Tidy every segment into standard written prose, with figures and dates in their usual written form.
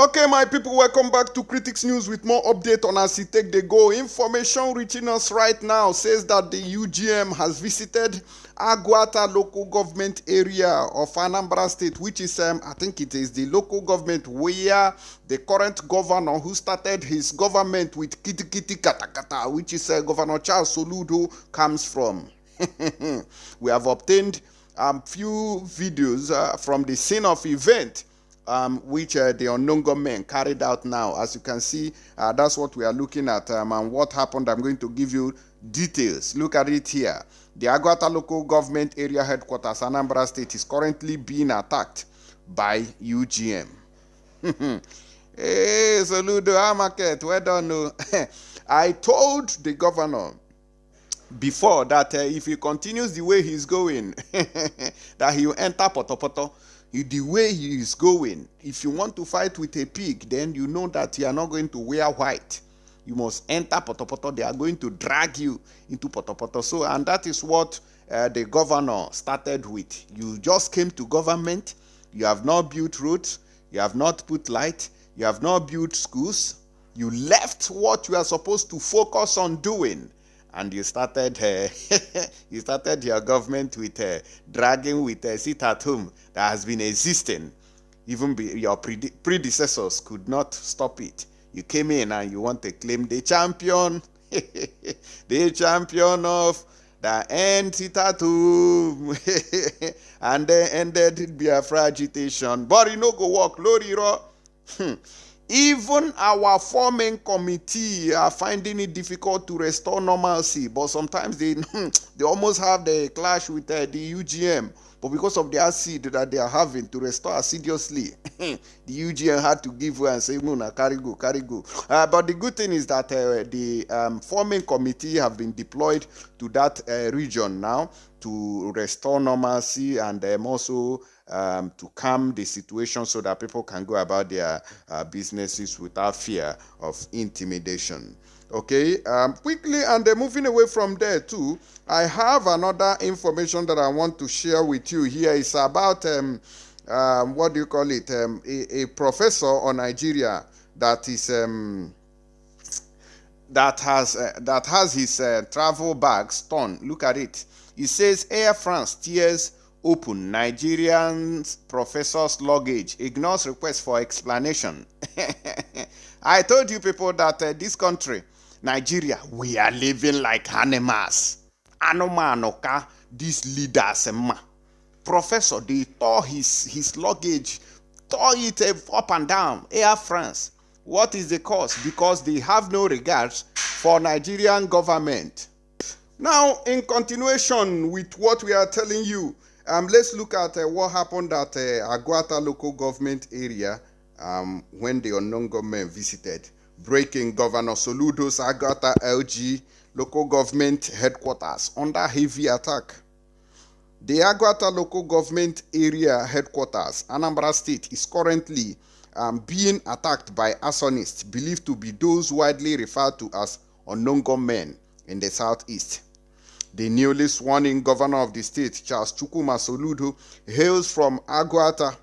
Okay, my people, welcome back to Critics News with more update on as it take the go. Information reaching us right now says that the UGM has visited Aguata local government area of Anambra state, which is, I think it is the local government where the current governor who started his government with Kiti Kiti Kata Kata, which is Governor Charles Soludo, comes from. We have obtained few videos from the scene of event which the unknown government carried out now. As you can see, that's what we are looking at, and what happened. I'm going to give you details. Look at it here. The Aguata local government area headquarters, Anambra state, is currently being attacked by UGM. Hey, Soludo, market, well done. I told the governor before that if he continues the way he's going, that he will enter Potopoto. The way he is going, if you want to fight with a pig, then you know that you are not going to wear white. You must enter Potopoto. They are going to drag you into Potopoto. So, and that is what the governor started with. You just came to government. You have not built roads. You have not put light. You have not built schools. You left what you are supposed to focus on doing. And you started your government with dragging with a sit at home that has been existing. Even your predecessors could not stop it. You came in and you want to claim the champion, the champion of the end sit at home, and then ended Biafra agitation. But you know go work, Loriro. Even our forming committee are finding it difficult to restore normalcy, but sometimes they almost have the clash with the UGM. But because of the acid that they are having to restore assiduously, the UGM had to give way and say, "Muna, carry go, carry go." But the good thing is that the forming committee have been deployed to that region now to restore normalcy and also to calm the situation so that people can go about their businesses without fear of intimidation. Okay, quickly, and moving away from there too, I have another information that I want to share with you here. It's about what do you call it? A professor on Nigeria that is that has his travel bags torn. Look at it. It says Air France tears open Nigerian professor's luggage, ignores request for explanation. I told you people that this country, Nigeria, we are living like animals. Anomanoka, these leaders, professor, they tore his luggage, tore it up and down. Air France. What is the cause? Because they have no regards for Nigerian government. Now, in continuation with what we are telling you, let's look at what happened at Aguata local government area when the unknown government visited, breaking Governor Soludo's Aguata L.G.A local government headquarters under heavy attack. The Aguata local government area headquarters, Anambra state, is currently being attacked by arsonists believed to be those widely referred to as unknown gunmen in the southeast. The newly sworn-in governor of the state, Charles Soludo, hails from Aguata.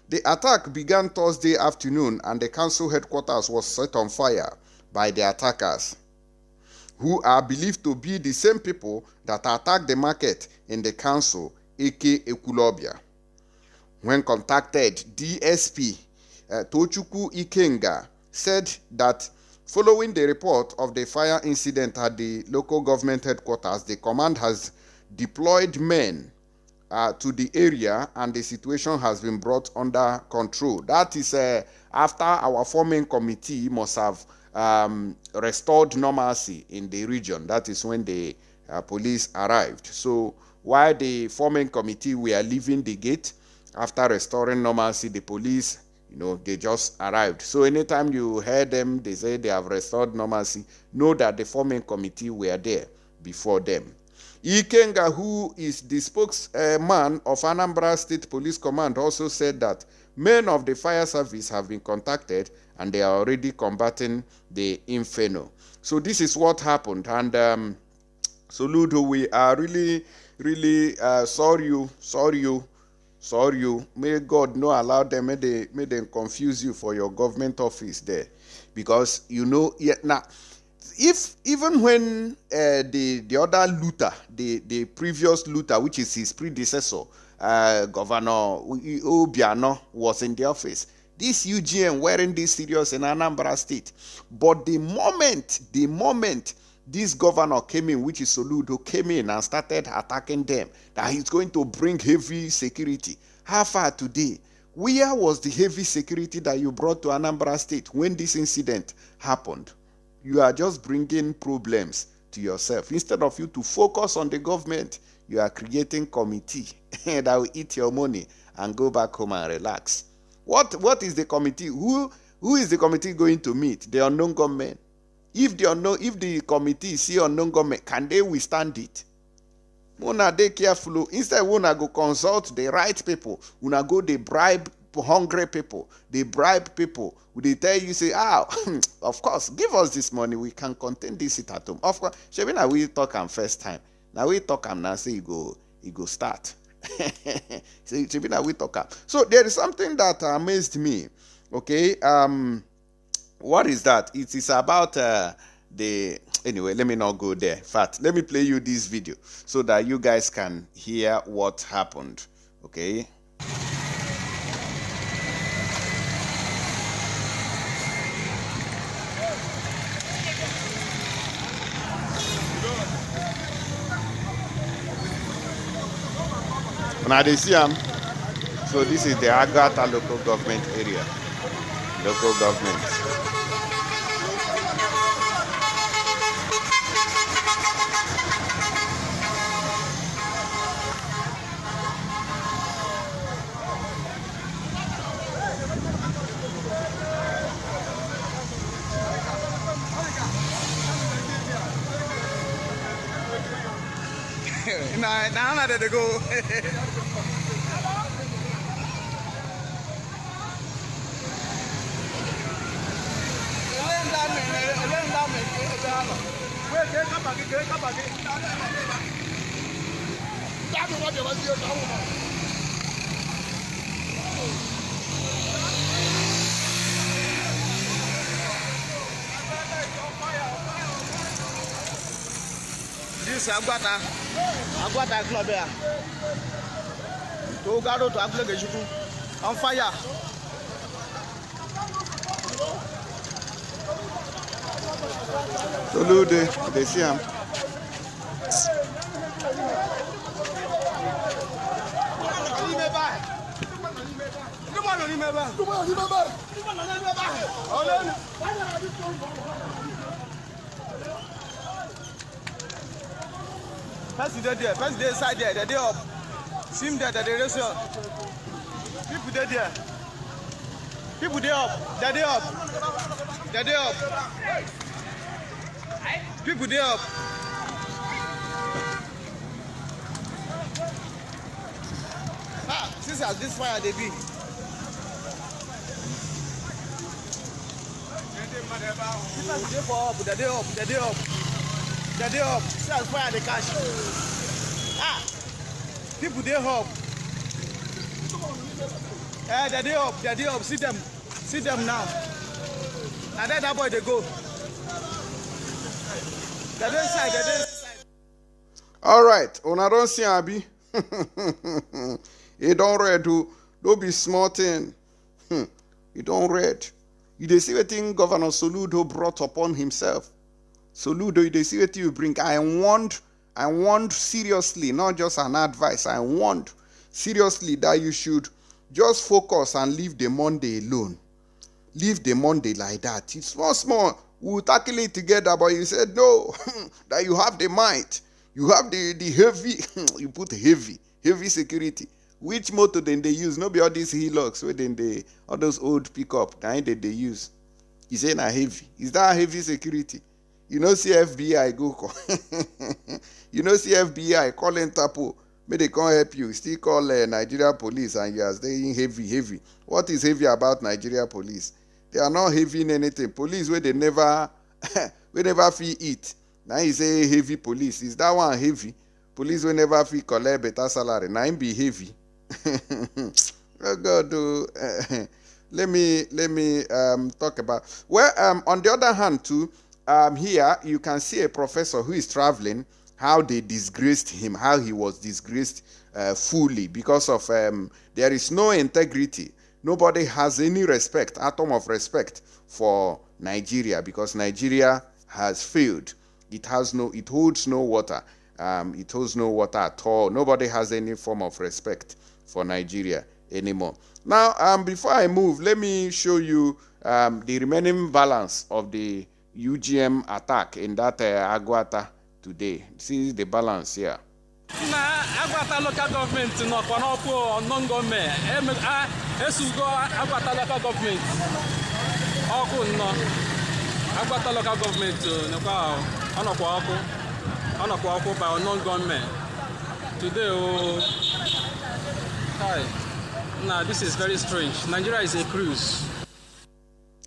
The attack began Thursday afternoon and the council headquarters was set on fire by the attackers, who are believed to be the same people that attacked the market in the council, aka Ekulobia. When contacted, DSP Tochukwu Ikenga said that following the report of the fire incident at the local government headquarters, the command has deployed men to the area and the situation has been brought under control. That is after our forming committee must have restored normalcy in the region. That is when the police arrived. So while the forming committee were leaving the gate, after restoring normalcy, the police, they just arrived. So anytime you heard them, they say they have restored normalcy, know that the forming committee were there before them. Ikenga, who is the spokesman of Anambra State Police Command, also said that men of the fire service have been contacted and they are already combating the inferno. So this is what happened. And Soludo, we are really, really sorry Sorry, you. May God no allow them, may them confuse you for your government office there. Because, you know, now, if even when the other looter, the previous looter, which is his predecessor, Governor Obiano, was in the office, this UGM weren't this serious in Anambra State. But the moment this governor came in, which is Soludo, came in and started attacking them, that he's going to bring heavy security. How far today? Where was the heavy security that you brought to Anambra State when this incident happened? You are just bringing problems to yourself. Instead of you to focus on the government, you are creating committee that will eat your money and go back home and relax. What is the committee? Who is the committee going to meet? The unknown government. If the committee see unknown government, can they withstand it? Una dey careful. Instead, una go consult the right people. Una go they bribe hungry people. They bribe people. They tell you, say, of course, give us this money. We can contain this it at home. Of course, Shebina we talk am first time. Now we talk am now say you go start. Shebina we talk am. So there is something that amazed me. Okay, what is that? It is about anyway, let me not go there. In fact, let me play you this video so that you guys can hear what happened. Okay. Now they see them. So this is the Aguata local government area. Local government. Now they go. This Aguata club here. To go to Aguata on fire. Soludo, they see him. First day side there, the day up. Seem that the rest people there. People there up, the day up. The day up. People there up. Since as this fire they be. The day up. The day up. See as fire they catch. People they up. The day up. See them now. And then that boy they go. The day side. All right, una don't see Abi. It don't read don't be smart in. It don't read. You dey see what thing Governor Soludo brought upon himself. Soludo, you dey see what you bring. I warned seriously, not just an advice. I warned seriously that you should just focus and leave the Monday alone. Leave the Monday like that. It's small. We'll tackle it together, but you said no, that you have the might. You have the heavy, you put heavy security. Which motor then they use? No be all these Hilux, where then all those old pickup, that they use. You say na heavy. Is that heavy security? You know, see FBI go call. You know, see FBI call Interpol. May they come help you. Still call Nigeria police and you are staying heavy. What is heavy about Nigeria police? They are not heavy in anything. Police where they never feel eat. Now you say heavy police. Is that one heavy? Police will never feel collect better salary. Now him be heavy. Oh God, let me talk about. Well, on the other hand, too, here you can see a professor who is traveling. How they disgraced him, how he was disgraced fully because of there is no integrity. Nobody has any respect, atom of respect for Nigeria because Nigeria has failed. It holds no water. It holds no water at all. Nobody has any form of respect for Nigeria anymore. Now, before I move, let me show you the remaining balance of the UGM attack in that Aguata today. See the balance here. Na Aguata local government no kwanopo non-government esugo Aguata local government oku no Aguata local government no kwa onokwa oku by non-government today. Hi. Nah, this is very strange. Nigeria is a cruise.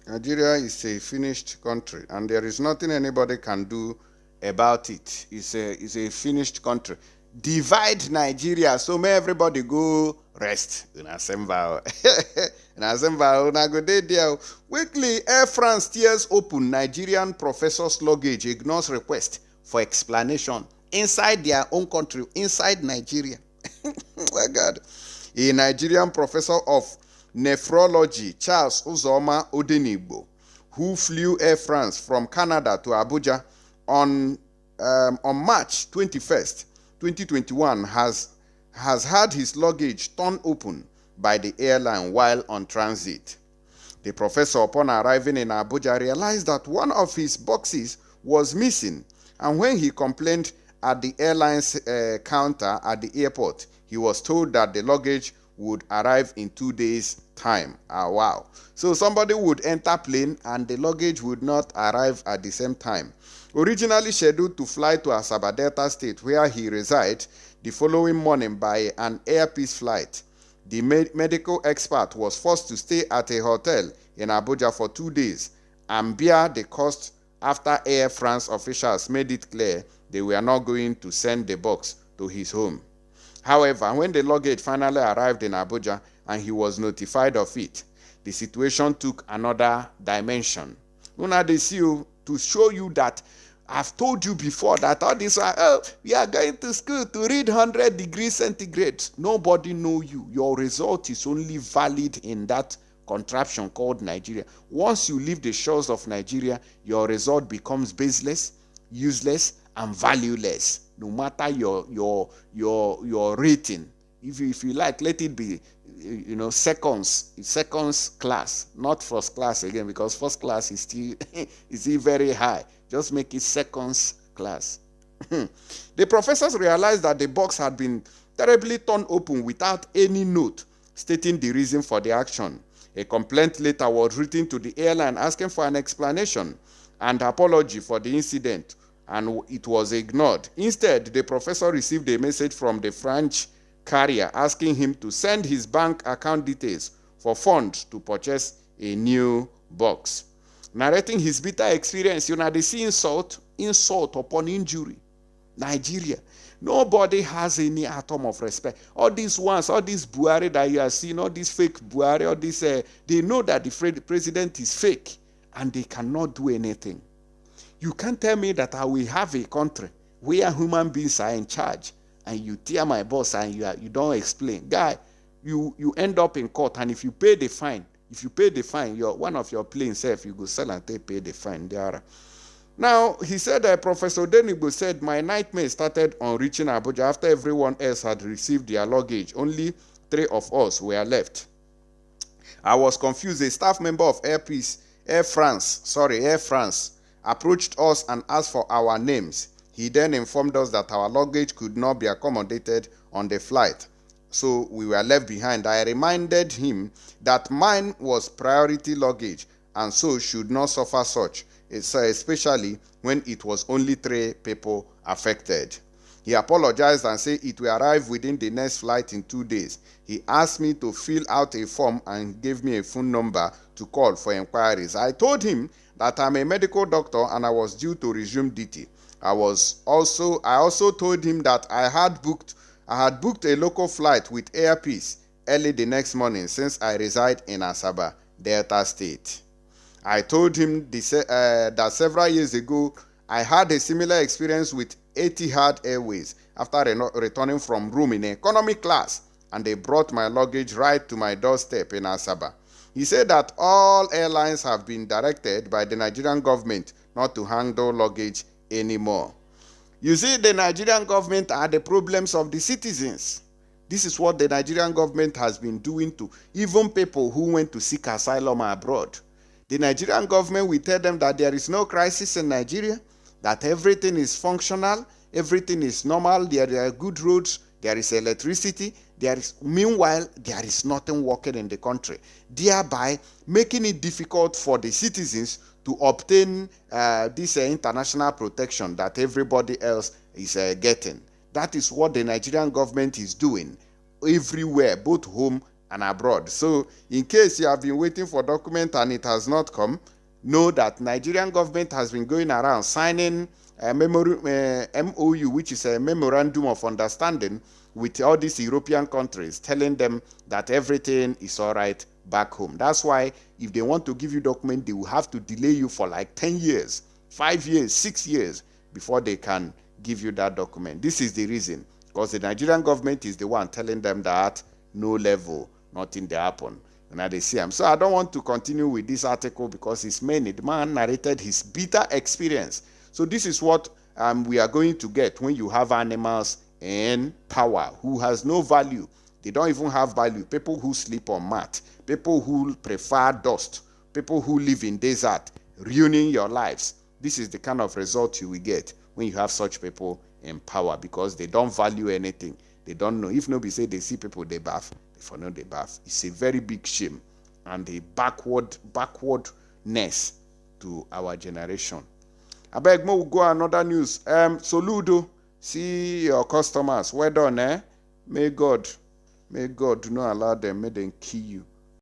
Nigeria is a finished country, and there is nothing anybody can do about it. It's a finished country. Divide Nigeria, so may everybody go rest. Weekly, Air France tears open. Nigerian professor's luggage ignores request for explanation inside their own country, inside Nigeria. Oh God. A Nigerian professor of nephrology, Charles Uzoma Odenigbo, who flew Air France from Canada to Abuja on March 21st, 2021, has had his luggage torn open by the airline while on transit. The professor, upon arriving in Abuja, realized that one of his boxes was missing, and when he complained at the airline's counter at the airport, he was told that the luggage would arrive in 2 days' time. Wow. So somebody would enter plane and the luggage would not arrive at the same time. Originally scheduled to fly to Asaba Delta State, where he resides, the following morning by an Air Peace flight, the medical expert was forced to stay at a hotel in Abuja for 2 days and bear the cost after Air France officials made it clear they were not going to send the box to his home. However, when the luggage finally arrived in Abuja and he was notified of it, the situation took another dimension. Una dey see you to show you that I've told you before that all this, we are going to school to read 100 degrees centigrade. Nobody know you. Your result is only valid in that contraption called Nigeria. Once you leave the shores of Nigeria, your result becomes baseless, useless, and valueless. No matter your rating, if you like, let it be, seconds class, not first class again, because first class is still very high. Just make it seconds class. The professors realized that the box had been terribly torn open without any note stating the reason for the action. A complaint letter was written to the airline asking for an explanation and apology for the incident, and it was ignored. Instead, the professor received a message from the French carrier asking him to send his bank account details for funds to purchase a new box. Narrating his bitter experience, they see insult upon injury. Nigeria. Nobody has any atom of respect. All these ones, all these Buhari that you are seeing, all these fake Buhari, all this, they know that the president is fake and they cannot do anything. You can't tell me that I will have a country where human beings are in charge and you tear my boss and you don't explain. Guy, you end up in court, and if you pay the fine, one of your planes, if you go sell and pay the fine. Now, he said that Professor Denibo said, my nightmare started on reaching Abuja after everyone else had received their luggage. Only 3 of us were left. I was confused. A staff member of Air France approached us and asked for our names. He then informed us that our luggage could not be accommodated on the flight, so we were left behind. I reminded him that mine was priority luggage and so should not suffer such, especially when it was only 3 people affected. He apologized and said it will arrive within the next flight in 2 days. He asked me to fill out a form and gave me a phone number to call for inquiries. I told him that I'm a medical doctor and I was due to resume duty. I also told him that I had booked I had booked a local flight with Air Peace early the next morning since I reside in Asaba, Delta State. I told him that several years ago, I had a similar experience with Etihad Airways after returning from Rome in economy class, and they brought my luggage right to my doorstep in Asaba. He said that all airlines have been directed by the Nigerian government not to handle luggage anymore. You see, the Nigerian government are the problems of the citizens. This is what the Nigerian government has been doing to even people who went to seek asylum abroad. The Nigerian government will tell them that there is no crisis in Nigeria, that everything is functional, everything is normal, there are good roads, there is electricity, meanwhile, there is nothing working in the country, thereby making it difficult for the citizens to obtain this international protection that everybody else is getting. That is what the Nigerian government is doing everywhere, both home and abroad. So in case you have been waiting for document and it has not come, know that Nigerian government has been going around signing a MOU, which is a Memorandum of Understanding with all these European countries, telling them that everything is all right back home. That's why if they want to give you document, they will have to delay you for like 10 years, 5 years, 6 years before they can give you that document. This is the reason, because the Nigerian government is the one telling them that no level, nothing they happen. Now they see him. So I don't want to continue with this article because it's many. The man narrated his bitter experience. So this is what we are going to get when you have animals in power who has no value. They don't even have value. People who sleep on mat, people who prefer dust, people who live in desert, ruining your lives. This is the kind of result you will get when you have such people in power, because they don't value anything. They don't know. If nobody say they see people they bath, they for no they bath. It's a very big shame and a backwardness to our generation. I beg more, we'll go another news. Soludo, see your customers. Well done, eh? May God do not allow them, may them kill you.